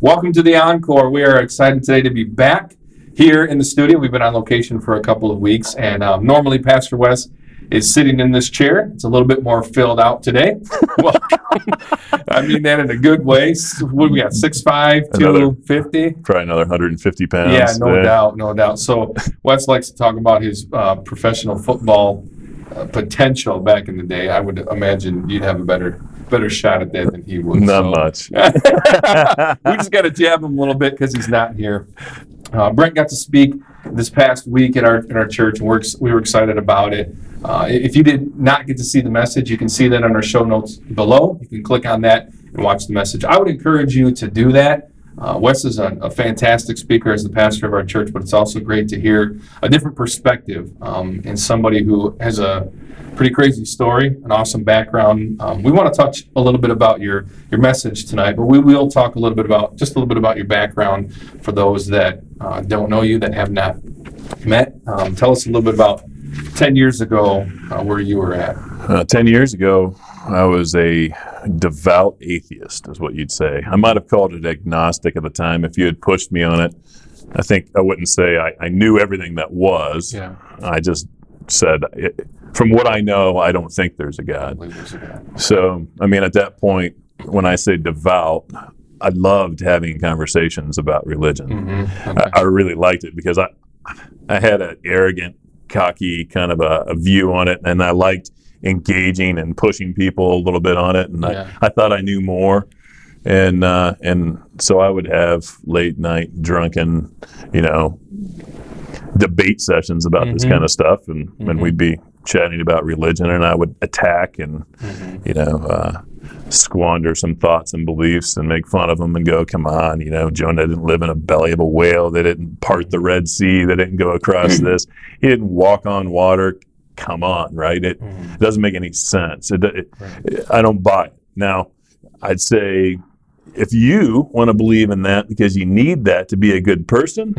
Welcome to the Encore. We are excited today to be back here in the studio. We've been on location for a couple of weeks, and normally Pastor Wes is sitting in this chair. It's a little bit more filled out today. Welcome. I mean that in a good way. What do we got, 6'5", 250? Probably another 150 pounds. Yeah, no doubt. So Wes likes to talk about his professional football potential back in the day. I would imagine you'd have a better shot at that than he would. Not much. We just got to jab him a little bit because he's not here. Brent got to speak this past week in our church, and we were excited about it. If you did not get to see the message, you can see that on our show notes below. You can click on that and watch the message. I would encourage you to do that. Wes is a fantastic speaker as the pastor of our church, but it's also great to hear a different perspective in somebody who has a pretty crazy story, an awesome background. We want to touch a little bit about your message tonight, but we will talk a little bit about your background for those that don't know you, that have not met. Tell us a little bit about 10 years ago where you were at. 10 years ago, I was a devout atheist, is what you'd say. I might have called it agnostic at the time. If you had pushed me on it, I think I wouldn't say I knew everything that was. Yeah. I just said, from what I know, I don't think there's a God. So, I mean, at that point, when I say devout, I loved having conversations about religion. Mm-hmm. Okay. I really liked it because I had an arrogant, cocky kind of a view on it, and I liked engaging and pushing people a little bit on it, and I thought I knew more, and so I would have late night drunken, debate sessions about this kind of stuff, and we'd be chatting about religion, and I would attack and squander some thoughts and beliefs and make fun of them and go, come on, Jonah didn't live in a belly of a whale, they didn't part the Red Sea, they didn't go across this, he didn't walk on water. Come on, right? It doesn't make any sense. I don't buy it. Now, I'd say if you want to believe in that because you need that to be a good person,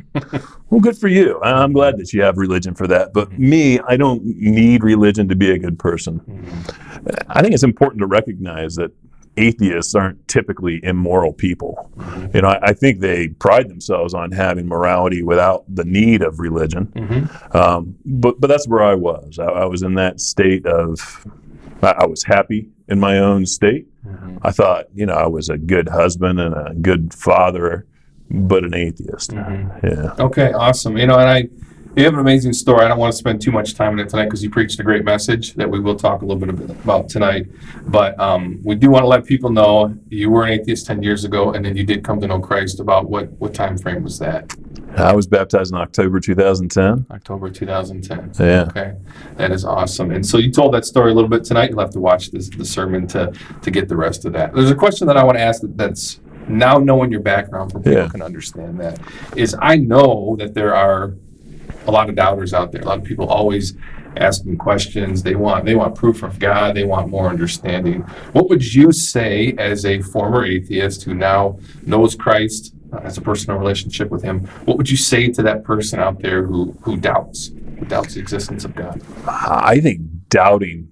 well, good for you. I'm glad that you have religion for that. But me, I don't need religion to be a good person. I think it's important to recognize that atheists aren't typically immoral people. I think they pride themselves on having morality without the need of religion. But that's where I was. I was in that state of, I was happy in my own state. I thought, I was a good husband and a good father, but an atheist. Yeah. Okay, awesome. You have an amazing story. I don't want to spend too much time on it tonight because you preached a great message that we will talk a little bit about tonight. But we do want to let people know you were an atheist 10 years ago, and then you did come to know Christ. About what time frame was that? I was baptized in October 2010. October 2010. Yeah. Okay. That is awesome. And so you told that story a little bit tonight. You'll have to watch the sermon to get the rest of that. There's a question that I want to ask that's now knowing your background for people can understand that. Is I know that there are a lot of doubters out there. A lot of people always asking questions. They want proof of God. They want more understanding. What would you say as a former atheist who now knows Christ, has a personal relationship with him? What would you say to that person out there who doubts the existence of God? I think doubting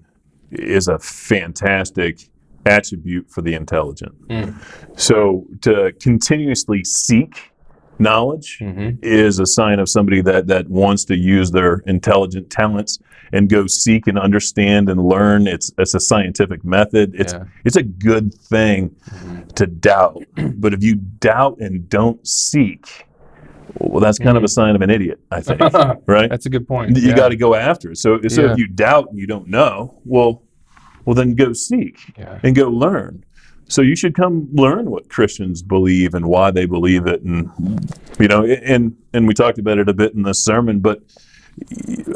is a fantastic attribute for the intelligent. So to continuously seek knowledge is a sign of somebody that wants to use their intelligent talents and go seek and understand and learn. It's a scientific method. It's a good thing to doubt. But if you doubt and don't seek, well, that's kind of a sign of an idiot, I think. Right? That's a good point. You got to go after it. So if you doubt and you don't know, well, then go seek and go learn. So you should come learn what Christians believe and why they believe it, and and we talked about it a bit in this sermon. But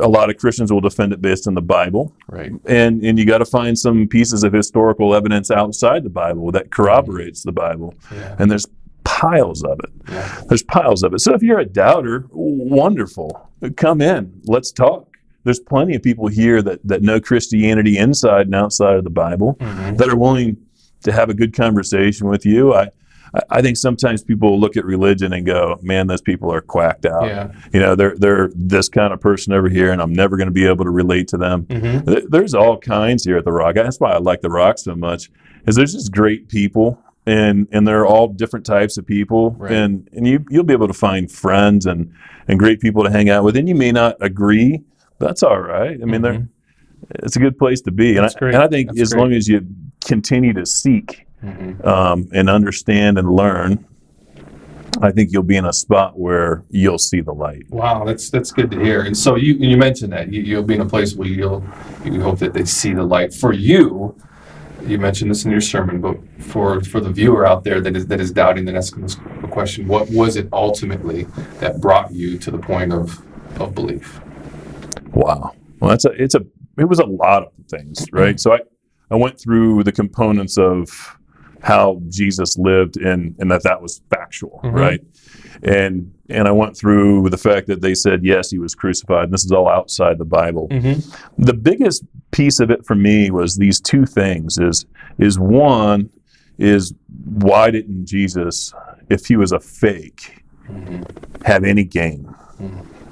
a lot of Christians will defend it based on the Bible, right? And you got to find some pieces of historical evidence outside the Bible that corroborates the Bible, and there's piles of it. There's piles of it. So if you're a doubter, wonderful, come in, let's talk. There's plenty of people here that know Christianity inside and outside of the Bible that are willing to have a good conversation with you. I think sometimes people look at religion and go, man, those people are quacked out. They're this kind of person over here, and I'm never going to be able to relate to them. There's all kinds here at the Rock. That's why I like the Rock so much, is there's just great people and they're all different types of people, Right. and you'll be able to find friends and great people to hang out with, and you may not agree. That's all right. I mean, it's a good place to be, That's great. and I think That's as great. long as you continue to seek and understand and learn, I think you'll be in a spot where you'll see the light. Wow, that's good to hear. And so you mentioned that you'll be in a place where you hope that they see the light. For you, you mentioned this in your sermon, but for the viewer out there that is doubting the Nesco question, what was it ultimately that brought you to the point of belief? Wow. Well, it was a lot of things, right? So I went through the components of how Jesus lived and that was factual, right? And I went through the fact that they said, yes, he was crucified. And this is all outside the Bible. The biggest piece of it for me was these two things is one is why didn't Jesus, if he was a fake, have any gain?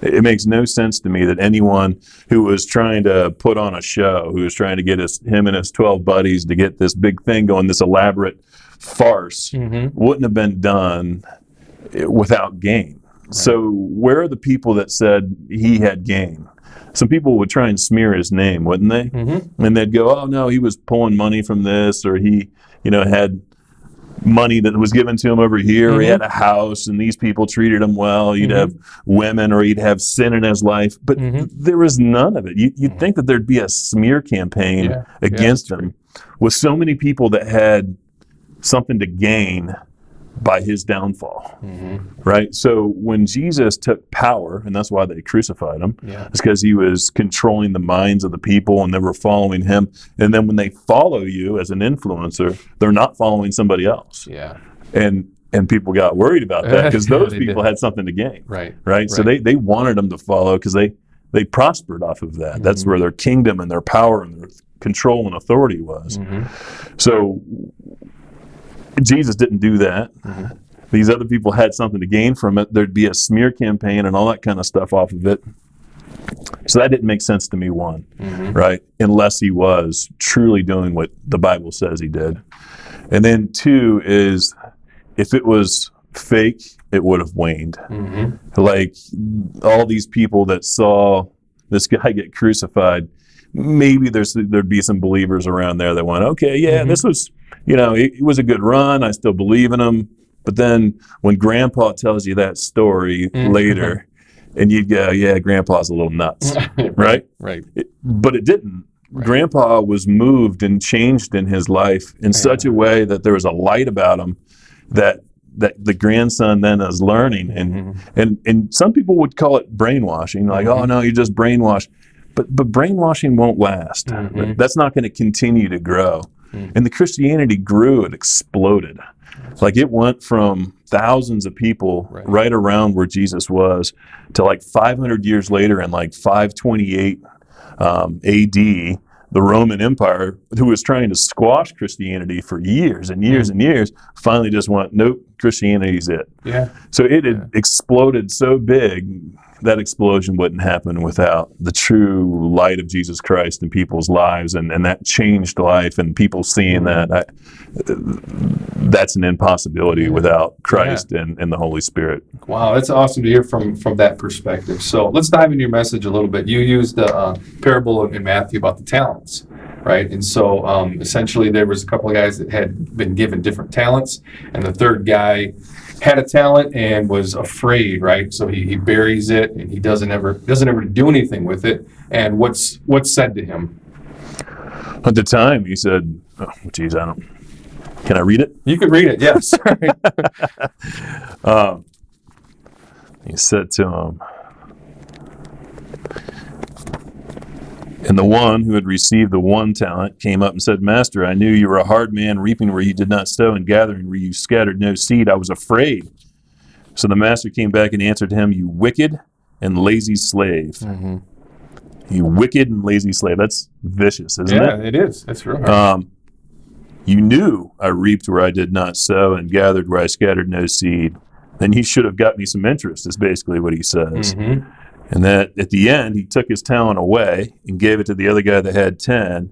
It makes no sense to me that anyone who was trying to put on a show, who was trying to get him and his 12 buddies to get this big thing going, this elaborate farce, wouldn't have been done without gain. Right. So where are the people that said he had gain? Some people would try and smear his name, wouldn't they? And they'd go, oh, no, he was pulling money from this, or he, had money that was given to him over here, or he had a house and these people treated him well. He'd have women, or he'd have sin in his life, but there was none of it. You'd think that there'd be a smear campaign against him with so many people that had something to gain by his downfall, right? So when Jesus took power, and that's why they crucified him, it's because he was controlling the minds of the people and they were following him. And then when they follow you as an influencer, they're not following somebody else. And people got worried about that because those people had something to gain, right? So they wanted them to follow because they prospered off of that. That's where their kingdom and their power and their control and authority was. So Jesus didn't do that. These other people had something to gain from it. There'd be a smear campaign and all that kind of stuff off of it. So that didn't make sense to me, one, right? Unless he was truly doing what the Bible says he did. And then two is, if it was fake, it would have waned. Like all these people that saw this guy get crucified, maybe there'd be some believers around there that went, okay, this was, it was a good run. I still believe in him. But then when Grandpa tells you that story later, and you go, yeah, Grandpa's a little nuts, right? But it didn't. Grandpa was moved and changed in his life in such a way that there was a light about him that the grandson then is learning. And some people would call it brainwashing, like, oh, no, you just brainwashed. But brainwashing won't last. That's not going to continue to grow. And the Christianity grew and exploded. Like it went from thousands of people right around where Jesus was to like 500 years later in like 528 AD, the Roman Empire, who was trying to squash Christianity for years and years and years, finally just went, nope, Christianity's it. So it had exploded so big, that explosion wouldn't happen without the true light of Jesus Christ in people's lives, and that changed life, and people seeing that. That's an impossibility without Christ and the Holy Spirit. Wow, that's awesome to hear from that perspective. So let's dive into your message a little bit. You used the parable in Matthew about the talents, right? And so essentially there was a couple of guys that had been given different talents, and the third guy had a talent and was afraid, right? So he buries it, and he doesn't ever do anything with it. And what's said to him? At the time, he said, "Oh, geez, can I read it?" You can read it, yes. He said to him, and the one who had received the one talent came up and said, "Master, I knew you were a hard man, reaping where you did not sow and gathering where you scattered no seed. I was afraid." So the master came back and answered him, "You wicked and lazy slave." You wicked and lazy slave. That's vicious, isn't it? Yeah, it is. That's real hard. You knew I reaped where I did not sow and gathered where I scattered no seed. Then you should have got me some interest, is basically what he says. And that at the end, he took his talent away and gave it to the other guy that had 10.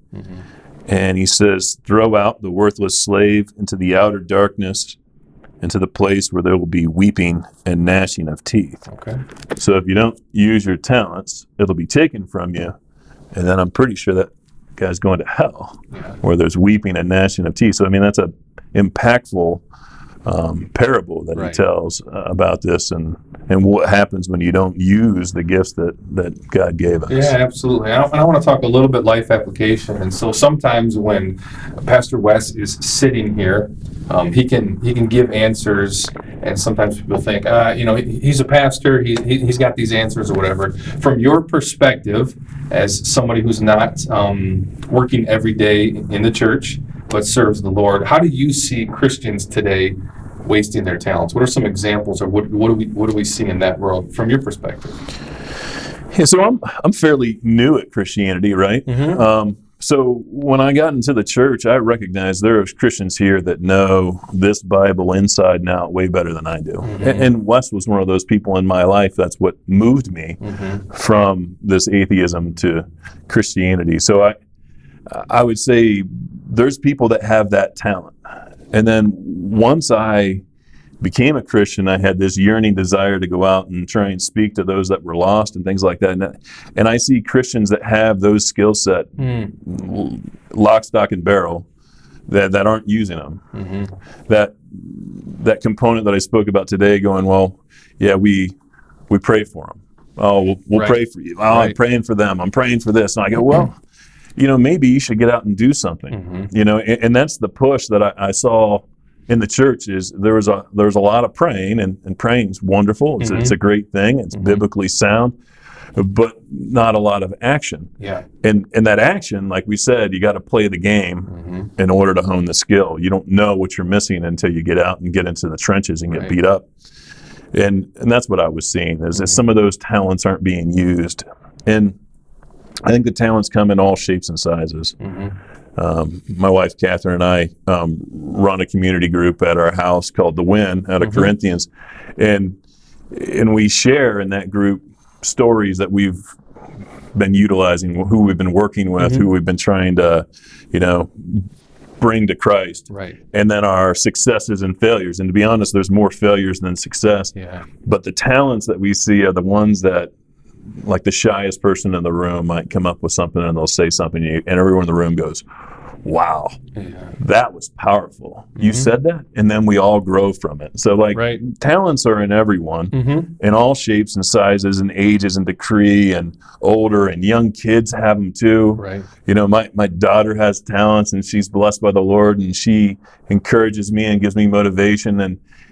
And he says, throw out the worthless slave into the outer darkness, into the place where there will be weeping and gnashing of teeth. Okay. So if you don't use your talents, it'll be taken from you. And then I'm pretty sure that guy's going to hell, where there's weeping and gnashing of teeth. So, I mean, that's a impactful parable that he tells about this and what happens when you don't use the gifts that God gave us. Yeah, absolutely. And I want to talk a little bit life application. And so sometimes when Pastor Wes is sitting here, he can give answers, and sometimes people think, he's a pastor, he's got these answers or whatever. From your perspective, as somebody who's not working every day in the church but serves the Lord, how do you see Christians today wasting their talents? What are some examples, or what do we see in that world from your perspective? Yeah, so I'm fairly new at Christianity, right? Mm-hmm. So when I got into the church, I recognized there are Christians here that know this Bible inside and out way better than I do. Mm-hmm. And Wes was one of those people in my life. That's what moved me from this atheism to Christianity. So I would say there's people that have that talent. And then once I became a Christian, I had this yearning desire to go out and try and speak to those that were lost and things like that. And I see Christians that have those skill set, lock, stock, and barrel, that aren't using them. Mm-hmm. That component that I spoke about today, going, well, yeah, we pray for them. Oh, we'll pray for you. Oh, I'm praying for them. I'm praying for this. And I go, well, maybe you should get out and do something. Mm-hmm. And that's the push that I saw in the church. Is there's a lot of praying, and praying's wonderful. It's a great thing. It's biblically sound, but not a lot of action. Yeah. And that action, like we said, you got to play the game in order to hone the skill. You don't know what you're missing until you get out and get into the trenches and get beat up. And that's what I was seeing is that some of those talents aren't being used. And I think the talents come in all shapes and sizes. My wife, Catherine, and I run a community group at our house called The Win out of Corinthians. And we share in that group stories that we've been utilizing, who we've been working with, who we've been trying to, bring to Christ. Right. And then our successes and failures. And to be honest, there's more failures than success. Yeah. But the talents that we see are the ones that, like the shyest person in the room might come up with something and they'll say something and everyone in the room goes, wow, that was powerful. You said that? And then we all grow from it. So talents are in everyone in all shapes and sizes and ages and degree, and older and young kids have them too. Right. My daughter has talents and she's blessed by the Lord, and she encourages me and gives me motivation,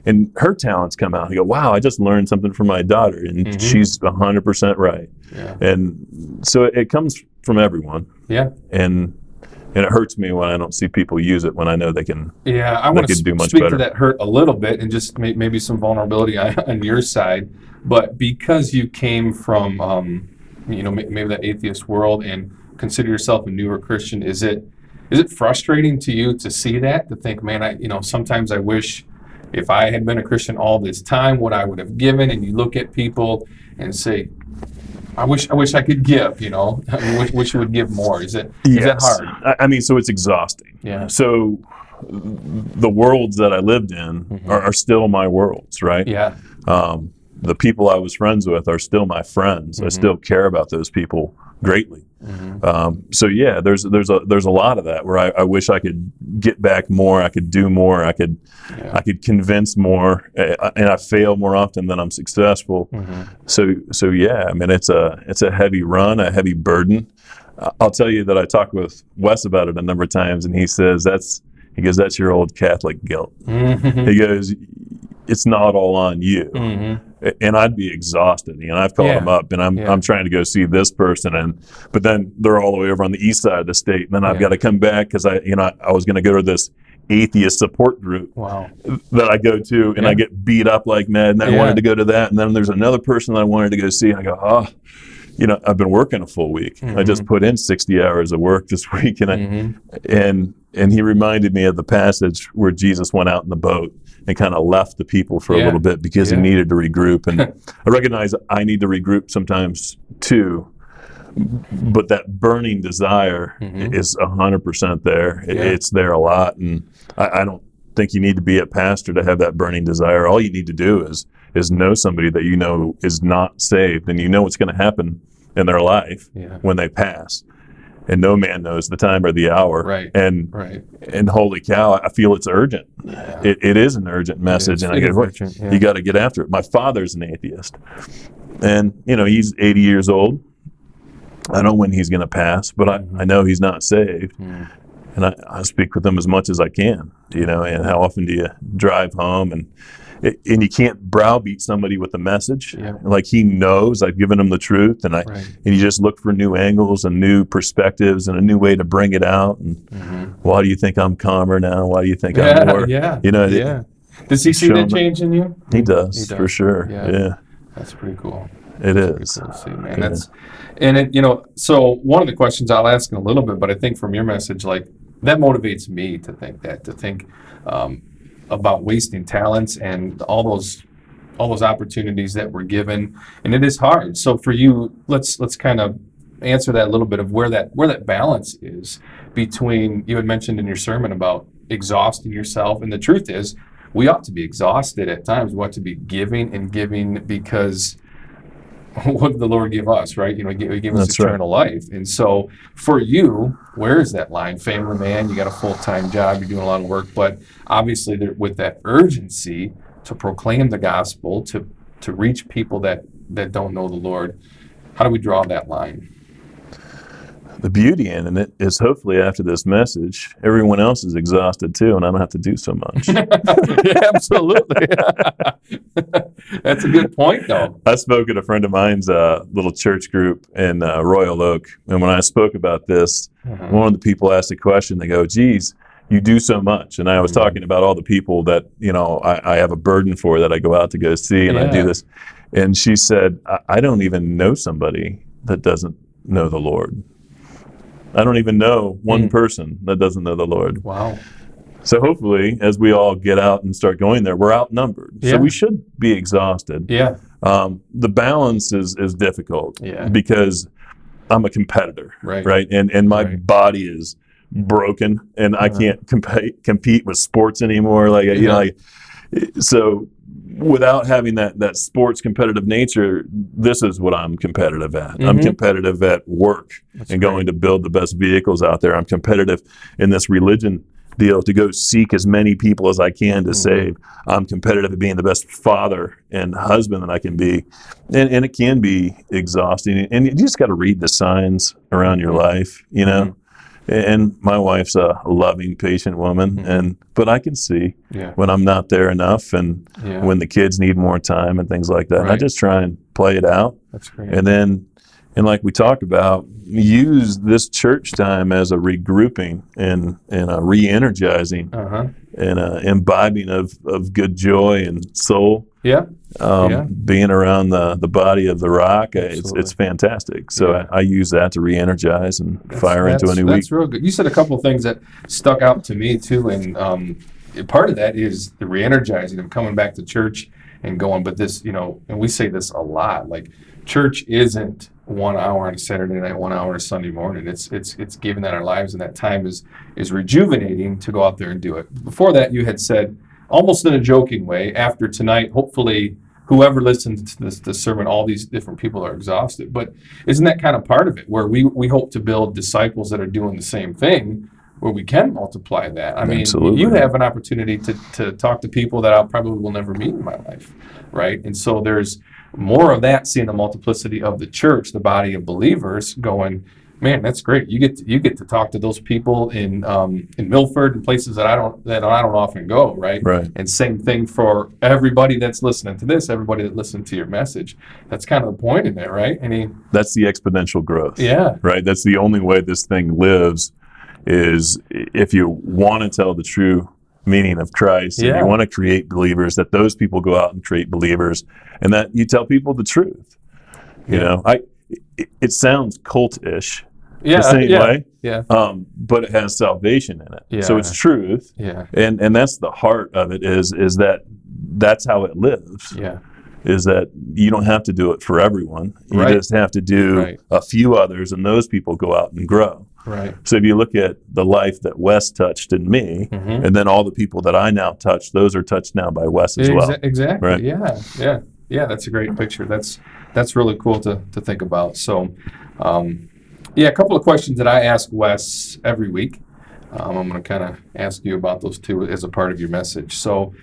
and her talents come out. I go, wow, I just learned something from my daughter, and she's 100% right. Yeah. And so it comes from everyone. Yeah. And it hurts me when I don't see people use it when I know they can. Yeah, I want to speak to that hurt a little bit and just maybe some vulnerability on your side. But because you came from, maybe that atheist world and consider yourself a newer Christian, is it frustrating to you to see that, to think, man, sometimes I wish if I had been a Christian all this time, what I would have given, and you look at people and say, I wish I could give, wish you would give more. Is that hard? I mean, so it's exhausting. Yeah. So the worlds that I lived in are still my worlds, right? Yeah. The people I was friends with are still my friends. I still care about those people greatly. So yeah, there's a lot of that where I wish I could get back more. I could do more. I could convince more, and I fail more often than I'm successful. So yeah, I mean it's a heavy run, a heavy burden. I'll tell you that I talked with Wes about it a number of times, and he says that's your old Catholic guilt. He goes, it's not all on you. And I'd be exhausted. I've called them up, and I'm trying to go see this person, but then they're all the way over on the east side of the state, and then I've got to come back because I was going to go to this atheist support group that I go to, and I get beat up like mad, and I wanted to go to that, and then there's another person that I wanted to go see, and I go, I've been working a full week. I just put in 60 hours of work this week, and he reminded me of the passage where Jesus went out in the boat and kind of left the people for a little bit because he needed to regroup. And I recognize I need to regroup sometimes too. But that burning desire is 100% there. It's there a lot, and I don't think you need to be a pastor to have that burning desire. All you need to do is know somebody that you know is not saved, and you know what's going to happen in their life when they pass. And no man knows the time or the hour. Right. And holy cow, I feel it's urgent. Yeah. It is an urgent message, and I go, you got to get after it. My father's an atheist, and he's 80 years old. I don't know when he's going to pass, but I know he's not saved. And I speak with him as much as I can, and how often do you drive home? And you can't browbeat somebody with a message. Like, he knows I've given him the truth, and you just look for new angles and new perspectives and a new way to bring it out. And why do you think I'm calmer now? Why do you think I'm more? Does he see that change in you? He does, for sure. Yeah. That's pretty cool. It is. Cool to see, man. So one of the questions I'll ask in a little bit, but I think from your message, like, that motivates me to think about wasting talents and all those opportunities that were given, and it is hard. So for you, let's kind of answer that a little bit of where that balance is between, you had mentioned in your sermon about exhausting yourself, and the truth is we ought to be exhausted at times. We ought to be giving because what did the Lord give us, right? He gave us eternal life. And so for you, where is that line? Family man, you got a full-time job, you're doing a lot of work, but obviously with that urgency to proclaim the gospel, to reach people that don't know the Lord, how do we draw that line? The beauty in it is, hopefully after this message, everyone else is exhausted too, and I don't have to do so much. Yeah, absolutely. That's a good point, though. I spoke at a friend of mine's little church group in Royal Oak, and when I spoke about this, one of the people asked a question. They go, geez, you do so much. And I was talking about all the people that, I have a burden for, that I go out to go see, and I do this. And she said, I don't even know somebody that doesn't know the Lord. I don't even know one person that doesn't know the Lord. Wow. So hopefully, as we all get out and start going there, we're outnumbered. So we should be exhausted. Yeah. The balance is difficult because I'm a competitor, right? And my body is broken, and I can't compete with sports anymore. So without having that sports competitive nature, this is what I'm competitive at. I'm competitive at work and going to build the best vehicles out there. I'm competitive in this religion deal to go seek as many people as I can to save. I'm competitive at being the best father and husband that I can be. And it can be exhausting. And you just got to read the signs around your life, And my wife's a loving, patient woman, but I can see when I'm not there enough, and when the kids need more time and things like that. And I just try and play it out. That's great. And like we talked about, use this church time as a regrouping and a re-energizing and imbibing of good joy and soul. Being around the body of the Rock, it's fantastic. So I use that to re-energize and fire into a new week. That's real good. You said a couple of things that stuck out to me too, and part of that is the re-energizing of coming back to church and going. But this, and we say this a lot, like, church isn't 1 hour on a Saturday night, 1 hour on a Sunday morning. It's giving that our lives, and that time is rejuvenating to go out there and do it. Before that, you had said, almost in a joking way, after tonight, hopefully whoever listens to this sermon, all these different people are exhausted. But isn't that kind of part of it, where we hope to build disciples that are doing the same thing, where we can multiply that? I mean, you have an opportunity to talk to people that I probably will never meet in my life, right? And so there's more of that, seeing the multiplicity of the church, the body of believers, going, man, that's great. You get to talk to those people in Milford and places that I don't often go, right? And same thing for everybody that's listening to this, everybody that listened to your message. That's kind of the point in it, right? I mean, that's the exponential growth. Yeah. Right. That's the only way this thing lives, is if you want to tell the true meaning of Christ, and you want to create believers, that those people go out and create believers, and that you tell people the truth. It sounds cultish, the same way, but it has salvation in it. So it's truth, and that's the heart of it, is that that's how it lives. is that you don't have to do it for everyone. You Right. just have to do Right. a few others, and those people go out and grow. Right. So if you look at the life that Wes touched in me, Mhm. and then all the people that I now touch, those are touched now by Wes as well. Exactly. Right. Yeah. That's a great picture. That's really cool to think about. So, a couple of questions that I ask Wes every week. I'm going to kind of ask you about those two as a part of your message. So,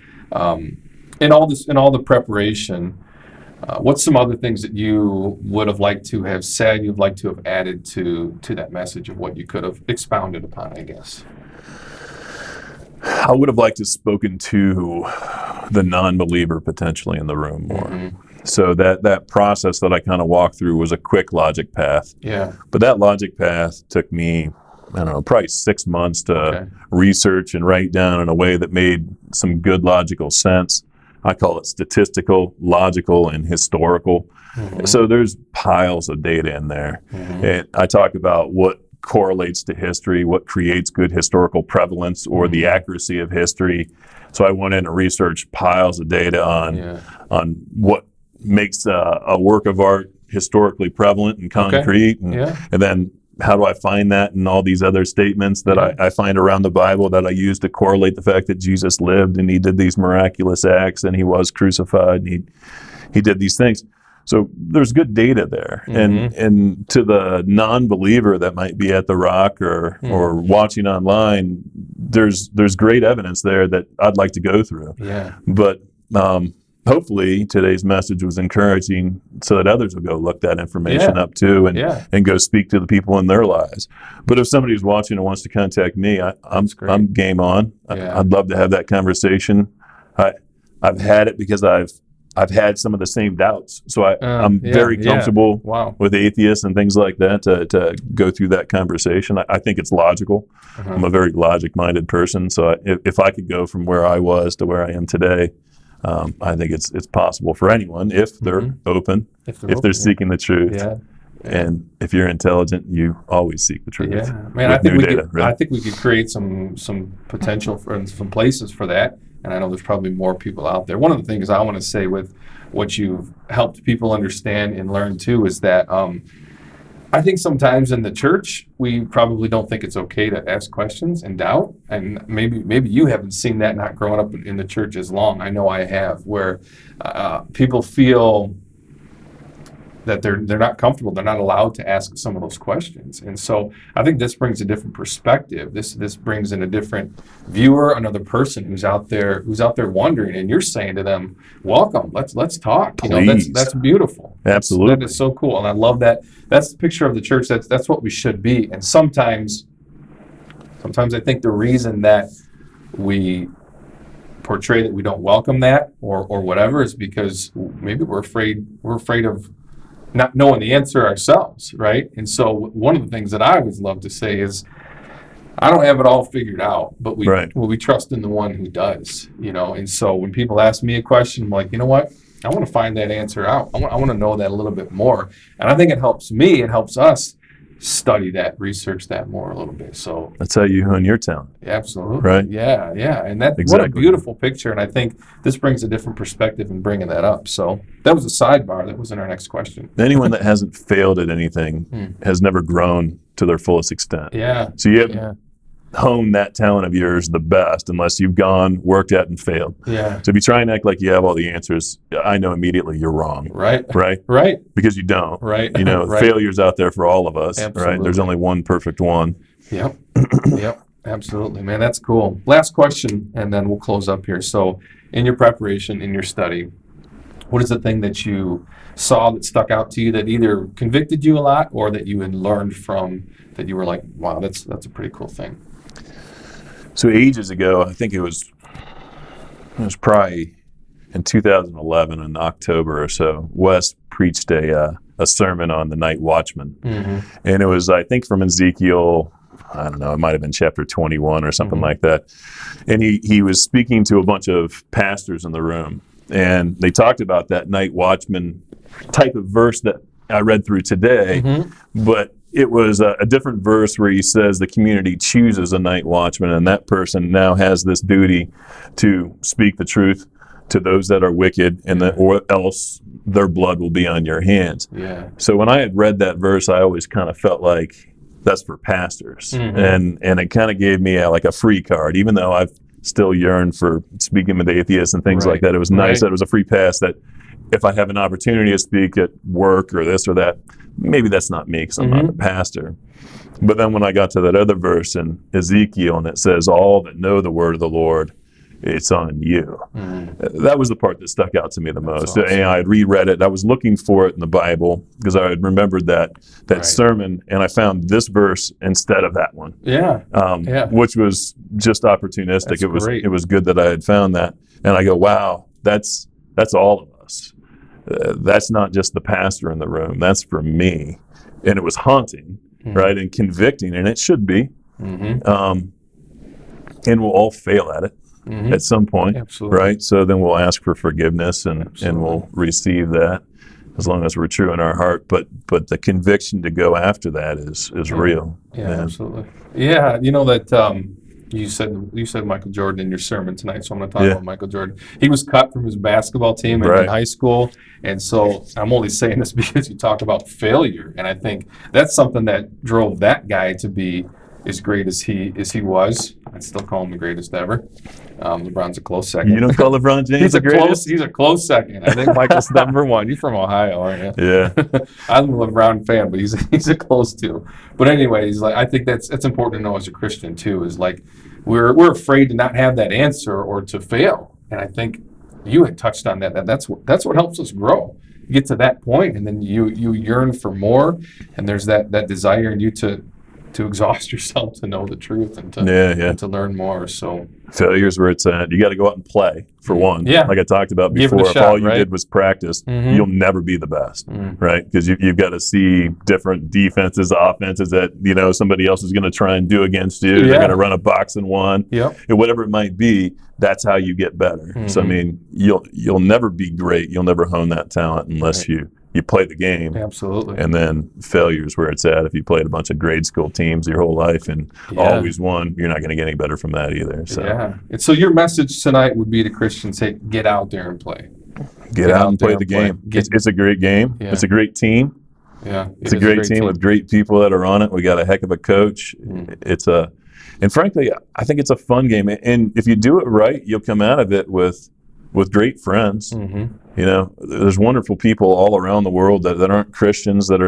in all the preparation, what's some other things that you would have liked to have said, you'd like to have added to that message of what you could have expounded upon, I guess? I would have liked to have spoken to the non-believer potentially in the room more. Mhm. So that process that I kind of walked through was a quick logic path. Yeah. But that logic path took me, I don't know, probably 6 months to Okay. research and write down in a way that made some good logical sense. I call it statistical, logical, and historical. Mhm. So there's piles of data in there. Mhm. And I talk about what correlates to history, what creates good historical prevalence or the accuracy of history. So I went in and researched piles of data on what makes a work of art historically prevalent and concrete. Yeah. And then how do I find that in all these other statements that I find around the Bible that I use to correlate the fact that Jesus lived and he did these miraculous acts and he was crucified and he did these things. So there's good data there. And to the non-believer that might be at the Rock or watching online, there's great evidence there that I'd like to go through. Yeah. But hopefully today's message was encouraging so that others will go look that information up too and go speak to the people in their lives. But if somebody's watching and wants to contact me, I'm game on. Yeah. I'd love to have that conversation. I've had it because I've had some of the same doubts. So I'm very comfortable with atheists and things like that to go through that conversation. I think it's logical. I'm a very logic-minded person. So if I could go from where I was to where I am today, I think it's possible for anyone if they're open, if they're seeking the truth. Yeah. And if you're intelligent, you always seek the truth. Yeah, man, I think we could create some potential for some places for that. And I know there's probably more people out there. One of the things I want to say with what you've helped people understand and learn too is that I think sometimes in the church we probably don't think it's okay to ask questions and doubt. And maybe you haven't seen that, not growing up in the church as long. I know I have, where people feel that they're not comfortable, they're not allowed to ask some of those questions. And so I think this brings a different perspective. This brings in a different viewer, another person who's out there wondering, and you're saying to them, welcome, let's talk. Please. That's beautiful. Absolutely. That is so cool. And I love that. That's the picture of the church. That's what we should be. And sometimes I think the reason that we portray that we don't welcome that or whatever is because maybe we're afraid of not knowing the answer ourselves, right? And so one of the things that I always love to say is, I don't have it all figured out, but we trust in the one who does, And so when people ask me a question, I'm like, you know what? I want to find that answer out. I want to know that a little bit more. And I think it helps me, it helps us study that, research that more a little bit. So that's how you hone your talent. Absolutely. Right? Yeah. And that Exactly. What a beautiful picture. And I think this brings a different perspective in bringing that up. So that was a sidebar. That was in our next question. Anyone that hasn't failed at anything has never grown to their fullest extent. Yeah. So you haven't honed that talent of yours the best unless you've gone, worked at, and failed. Yeah. So if you try and act like you have all the answers, I know immediately you're wrong. Right. Right? Because you don't. Right. Right. Failure's out there for all of us. Absolutely. Right? There's only one perfect one. Yep. Absolutely, man. That's cool. Last question, and then we'll close up here. So in your preparation, in your study, what is the thing that you saw that stuck out to you that either convicted you a lot or that you had learned from that you were like, wow, that's a pretty cool thing? So ages ago, I think it was probably in 2011 in October or so, Wes preached a sermon on the night watchman. And it was, I think, from Ezekiel, I don't know, it might have been chapter 21 or something like that. And he was speaking to a bunch of pastors in the room. And they talked about that night watchman type of verse that I read through today, but it was a different verse where he says the community chooses a night watchman, and that person now has this duty to speak the truth to those that are wicked, and or else their blood will be on your hands. Yeah. So when I had read that verse, I always kind of felt like that's for pastors, and it kind of gave me like a free card, even though I've still yearned for speaking with atheists and things like that. It was nice that it was a free pass, that if I have an opportunity to speak at work or this or that, maybe that's not me because I'm not a pastor. But then when I got to that other verse in Ezekiel, and it says, all that know the word of the Lord, it's on you. That was the part that stuck out to me the most. Awesome. And I had reread it. I was looking for it in the Bible because I had remembered that sermon, and I found this verse instead of that one. Which was just opportunistic. It was good that I had found that. And I go, wow, that's all of us. That's not just the pastor in the room. That's for me. And it was haunting, right, and convicting, and it should be. And we'll all fail at it. At some point, right? So then we'll ask for forgiveness, and we'll receive that as long as we're true in our heart. But the conviction to go after that is real. Absolutely. Yeah, you know that you said Michael Jordan in your sermon tonight, so I'm going to talk about Michael Jordan. He was cut from his basketball team in high school, and so I'm only saying this because you talk about failure, and I think that's something that drove that guy to be as great as he was. I'd still call him the greatest ever. LeBron's a close second. You don't call LeBron James the greatest? He's a close second. I think Michael's number one. You're from Ohio, aren't you? Yeah. I'm a LeBron fan, but he's a close two. But anyways, like I think that's important to know as a Christian too. Is like we're afraid to not have that answer or to fail. And I think you had touched on that. That's what helps us grow. You get to that point, and then you yearn for more, and there's that desire in you to exhaust yourself to know the truth and to learn more. So failure's where it's at. You got to go out and play, for one. Like I talked about before. If all you did was practice, you'll never be the best, right? Because you've got to see different defenses, offenses that somebody else is going to try and do against you. They're going to run a box and one, and whatever it might be. That's how you get better. So I mean, you'll never be great. You'll never hone that talent unless you play the game. Absolutely. And then failure's where it's at. If you played a bunch of grade school teams your whole life and always won, you're not going to get any better from that either. So. And so your message tonight would be to Christians, hey, get out there and play. Get out and play the game. It's a great game. It's a great team. It's a great team with great people that are on it. We got a heck of a coach. And frankly, I think it's a fun game. And if you do it right, you'll come out of it with great friends. There's wonderful people all around the world that aren't Christians, that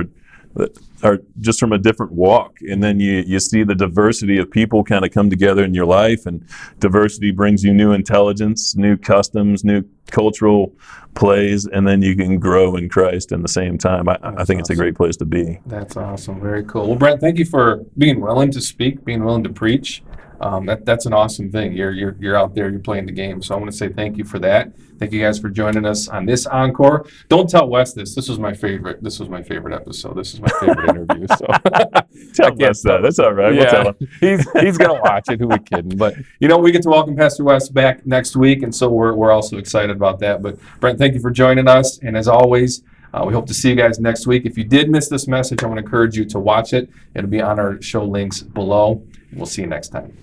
are just from a different walk. And then you see the diversity of people kind of come together in your life, and diversity brings you new intelligence, new customs, new cultural plays, and then you can grow in Christ in the same time. I think it's a great place to be. That's awesome. Very cool. Well, Brent, thank you for being willing to speak, being willing to preach. That's an awesome thing. You're out there, you're playing the game. So I want to say thank you for that. Thank you guys for joining us on this Encore. Don't tell Wes this. This was my favorite episode. This is my favorite interview. So tell Wes that. That's all right. We'll tell him. He's gonna watch it. Who are we kidding? But we get to welcome Pastor Wes back next week, and so we're also excited about that. But Brent, thank you for joining us. And as always, we hope to see you guys next week. If you did miss this message, I want to encourage you to watch it. It'll be on our show links below. We'll see you next time.